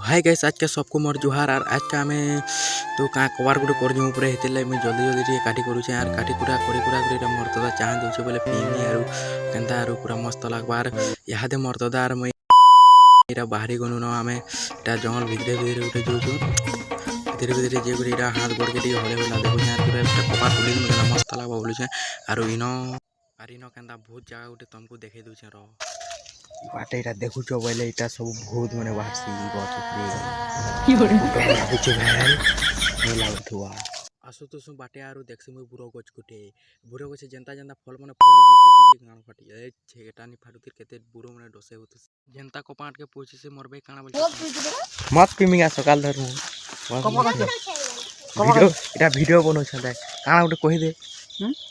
Hi guys आज के सबको मोर जुहार और आज का हमें तो का कवर गुड कर जो ऊपर हेतिले मैं जल्दी जल्दी टे काटी करूछे यार काटी कुरा करे मोर तो चाह दउछे बोले पीनी आरो केंता आरो पूरा मस्त लागबार यादे मोर तो दार मैं एरा बाहरी गनु न हमें एटा जंगल भीतरे उठे जोजो धीरे जे गुरीरा हाथ गोड़ के हले होला देखो यार पूरा कपा तुली न मस्त लागबा बोलुछे आरो इनो केंता बहुत जगह उठे तुमको देखे दउछे रो बाटे इटा देखुछ बोले इटा सब बहुत माने बाहरसी गछ उपरे फोटो भाई नहीं लागथुआ आसु तो सु बाटे आरो देखसे मैं बुरो गछ कुटे बुरो गछ जनता फल माने फली दिसे गाण फाटी ए छेटानी फाटुतिर केते बुरो माने डसे होत जनता को पाट के पूछी से मोरबे काना बोल मत पिमिंगा सकाल धरमु वीडियो इटा वीडियो बनो छदा काना उठे कहि दे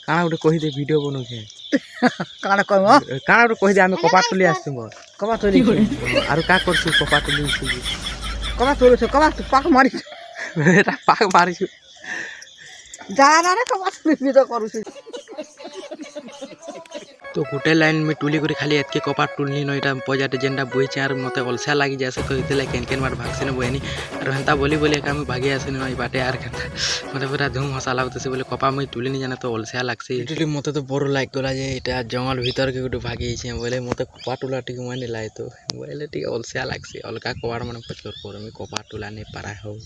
काना उठे कहि दे वीडियो बनो छे काना उठे कहि दे आमे कपा तुली आसु मोर कपा तुली आरो का करछु कपा तुली कपा तुली कपा पाक मारी एटा पाक मारी जाना रे कपा तुली वीडियो करूछु तो गुटे लाइन में टुली करी खाली एतके कपाट टुलनी न इटा पजाटे जेंडा बोइचे आर मते अलसा लागि जासे तो इतले केन बार भागसे न बोइनी आर हंता बोली का हम भागे आसे न बाटे आर केता मते पूरा धूम हसा लागतसे बोले कपा मैं टुली नि जाना तो अलसा लागसे इटली मते तो बरो लाइक गला जे इटा जंगल भीतर के गुटे भागे छै बोले मते कपा टुला टिक माने लाय तो बोले टिक अलसा लागसे अलका कवार मन पचर पर मैं कपा टुला नै पारा हो।